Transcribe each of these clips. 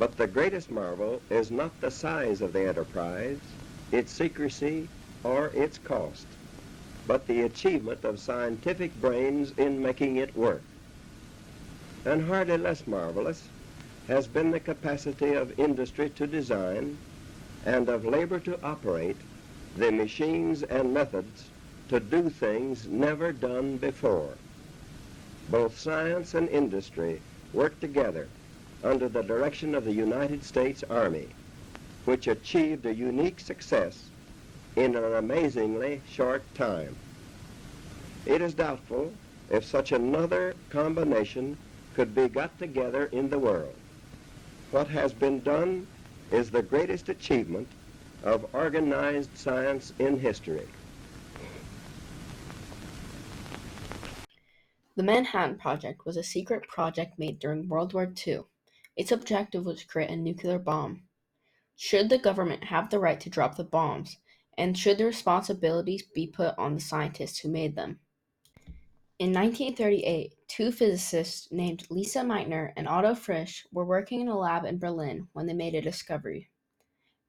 But the greatest marvel is not the size of the enterprise, its secrecy, or its cost, but the achievement of scientific brains in making it work. And hardly less marvelous has been the capacity of industry to design and of labor to operate the machines and methods to do things never done before. Both science and industry work together under the direction of the United States Army, which achieved a unique success in an amazingly short time. It is doubtful if such another combination could be got together in the world. What has been done is the greatest achievement of organized science in history. The Manhattan Project was a secret project made during World War II. Its objective was to create a nuclear bomb. Should the government have the right to drop the bombs, and should the responsibilities be put on the scientists who made them? In 1938, two physicists named Lisa Meitner and Otto Frisch were working in a lab in Berlin when they made a discovery.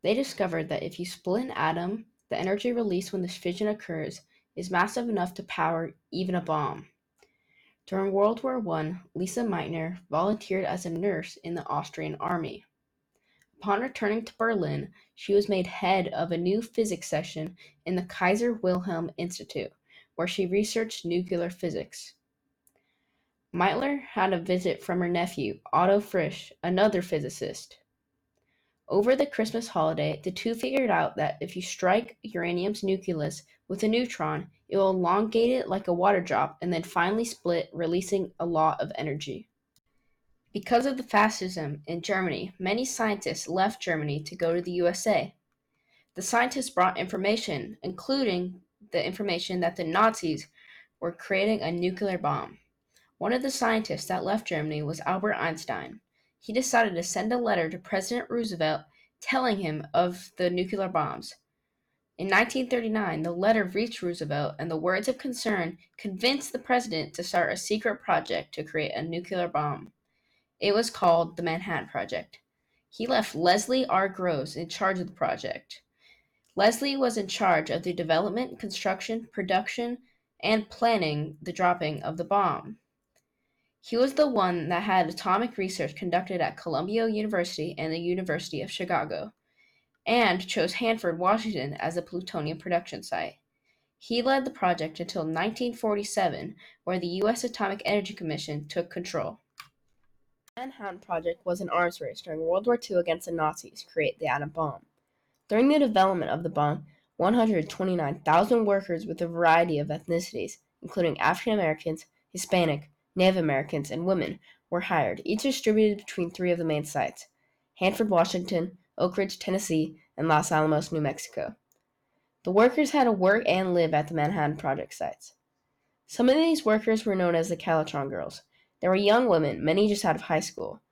They discovered that if you split an atom, the energy released when this fission occurs is massive enough to power even a bomb. During World War I, Lisa Meitner volunteered as a nurse in the Austrian army. Upon returning to Berlin, she was made head of a new physics section in the Kaiser Wilhelm Institute, where she researched nuclear physics. Meitner had a visit from her nephew, Otto Frisch, another physicist. Over the Christmas holiday, the two figured out that if you strike uranium's nucleus with a neutron, it will elongate it like a water drop and then finally split, releasing a lot of energy. Because of the fascism in Germany, many scientists left Germany to go to the USA. The scientists brought information, including the information that the Nazis were creating a nuclear bomb. One of the scientists that left Germany was Albert Einstein. He decided to send a letter to President Roosevelt telling him of the nuclear bombs. In 1939, the letter reached Roosevelt, and the words of concern convinced the president to start a secret project to create a nuclear bomb. It was called the Manhattan Project. He left Leslie R. Groves in charge of the project. Leslie was in charge of the development, construction, production, and planning the dropping of the bomb. He was the one that had atomic research conducted at Columbia University and the University of Chicago, and chose Hanford, Washington as a plutonium production site. He led the project until 1947, where the U.S. Atomic Energy Commission took control. The Manhattan Project was an arms race during World War II against the Nazis to create the atom bomb. During the development of the bomb, 129,000 workers with a variety of ethnicities, including African Americans, Hispanic, Native Americans, and women, were hired, each distributed between three of the main sites: Hanford, Washington, Oak Ridge, Tennessee, and Los Alamos, New Mexico. The workers had to work and live at the Manhattan Project sites. Some of these workers were known as the Calitron Girls. They were young women, many just out of high school.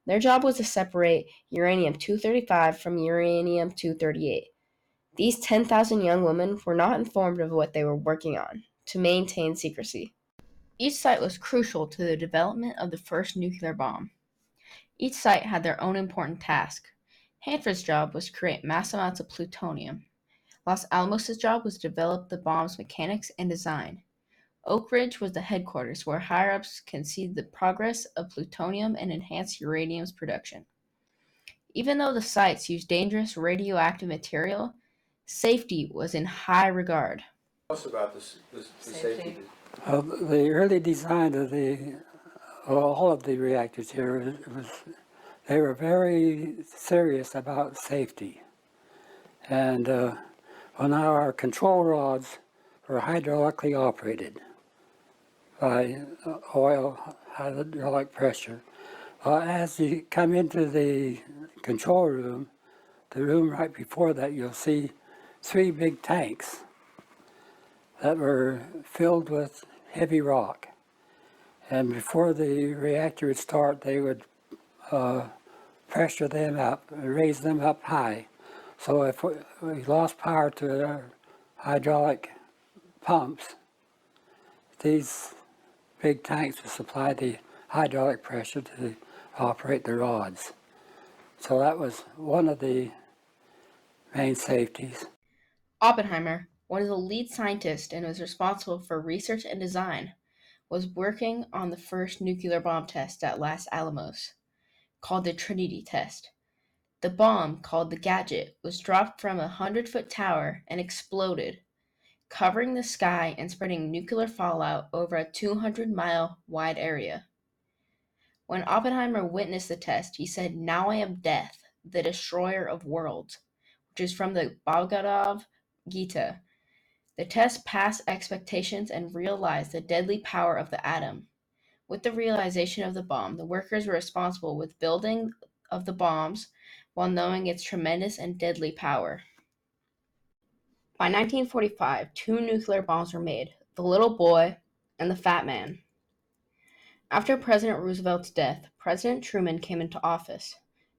Their job was to separate uranium-235 from uranium-238. These 10,000 young women were not informed of what they were working on, to maintain secrecy. Each site was crucial to the development of the first nuclear bomb. Each site had their own important task. Hanford's job was to create mass amounts of plutonium. Los Alamos' job was to develop the bomb's mechanics and design. Oak Ridge was the headquarters where higher-ups can see the progress of plutonium and enhance uranium's production. Even though the sites used dangerous radioactive material, safety was in high regard. Tell us about the safety. The early design of all of the reactors here they were very serious about safety. And well, now our control rods were hydraulically operated by oil hydraulic pressure. As you come into the control room, the room right before that, you'll see three big tanks that were filled with heavy rock. And before the reactor would start, they would pressure them up, raise them up high. So if we lost power to our hydraulic pumps, these big tanks would supply the hydraulic pressure to operate the rods. So that was one of the main safeties. Oppenheimer, one of the lead scientists and was responsible for research and design, was working on the first nuclear bomb test at Los Alamos, called the Trinity test. The bomb, called the Gadget, was dropped from a 100-foot tower and exploded, covering the sky and spreading nuclear fallout over a 200-mile wide area. When Oppenheimer witnessed the test, he said, "Now I am death, the destroyer of worlds," which is from the Bhagavad Gita. The test passed expectations and realized the deadly power of the atom. With the realization of the bomb, the workers were responsible with building of the bombs while knowing its tremendous and deadly power. By 1945, 2 nuclear bombs were made, the Little Boy and the Fat Man. After President Roosevelt's death, President Truman came into office.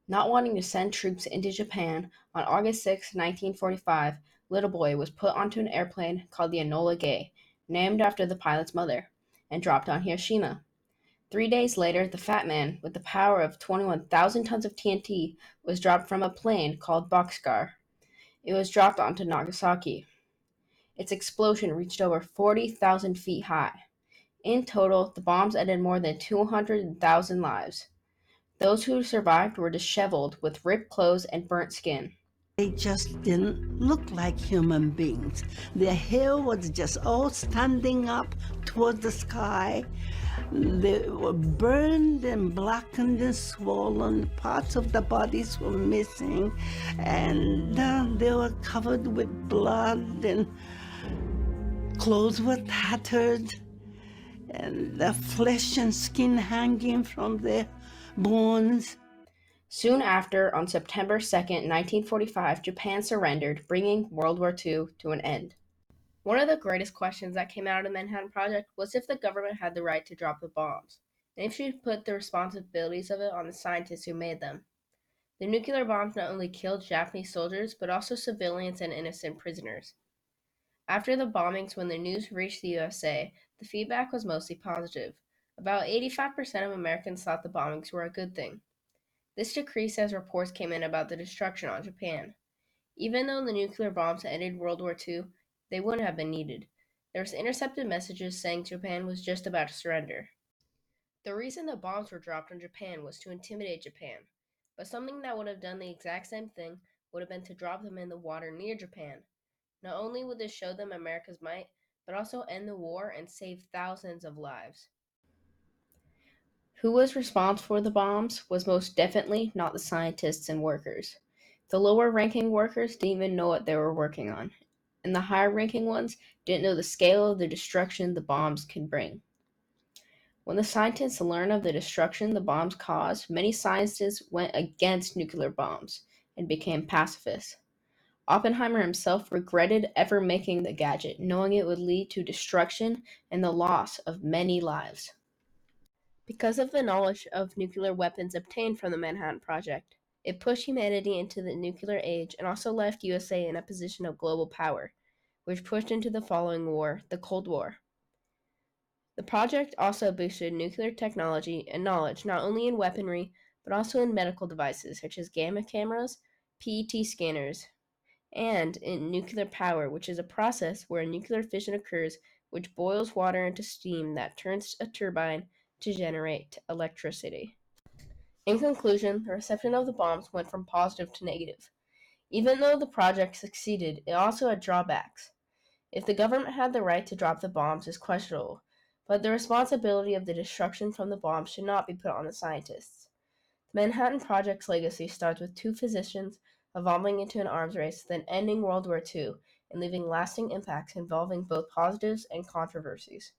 Not wanting to send troops into Japan, on August 6, 1945, Little Boy was put onto an airplane called the Enola Gay, named after the pilot's mother, and dropped on Hiroshima. 3 days later, the Fat Man, with the power of 21,000 tons of TNT, was dropped from a plane called Boxcar. It was dropped onto Nagasaki. Its explosion reached over 40,000 feet high. In total, the bombs ended more than 200,000 lives. Those who survived were disheveled with ripped clothes and burnt skin. They just didn't look like human beings. Their hair was just all standing up towards the sky. They were burned and blackened and swollen. Parts of the bodies were missing, and they were covered with blood, and clothes were tattered, and the flesh and skin hanging from their bones. Soon after, on September 2nd, 1945, Japan surrendered, bringing World War II to an end. One of the greatest questions that came out of the Manhattan Project was if the government had the right to drop the bombs, and if she put the responsibilities of it on the scientists who made them. The nuclear bombs not only killed Japanese soldiers, but also civilians and innocent prisoners. After the bombings, when the news reached the USA, the feedback was mostly positive. About 85% of Americans thought the bombings were a good thing. This decreased as reports came in about the destruction on Japan. Even though the nuclear bombs ended World War II, they wouldn't have been needed. There was intercepted messages saying Japan was just about to surrender. The reason the bombs were dropped on Japan was to intimidate Japan, but something that would have done the exact same thing would have been to drop them in the water near Japan. Not only would this show them America's might, but also end the war and save thousands of lives. Who was responsible for the bombs was most definitely not the scientists and workers. The lower ranking workers didn't even know what they were working on, and the higher ranking ones didn't know the scale of the destruction the bombs could bring. When the scientists learned of the destruction the bombs caused, many scientists went against nuclear bombs and became pacifists. Oppenheimer himself regretted ever making the gadget, knowing it would lead to destruction and the loss of many lives. Because of the knowledge of nuclear weapons obtained from the Manhattan Project, it pushed humanity into the nuclear age and also left USA in a position of global power, which pushed into the following war, the Cold War. The project also boosted nuclear technology and knowledge not only in weaponry, but also in medical devices such as gamma cameras, PET scanners, and in nuclear power, which is a process where nuclear fission occurs, which boils water into steam that turns a turbine to generate electricity. In conclusion, the reception of the bombs went from positive to negative. Even though the project succeeded, it also had drawbacks. If the government had the right to drop the bombs is questionable, but the responsibility of the destruction from the bombs should not be put on the scientists. The Manhattan Project's legacy starts with 2 physicians evolving into an arms race, then ending World War II and leaving lasting impacts involving both positives and controversies.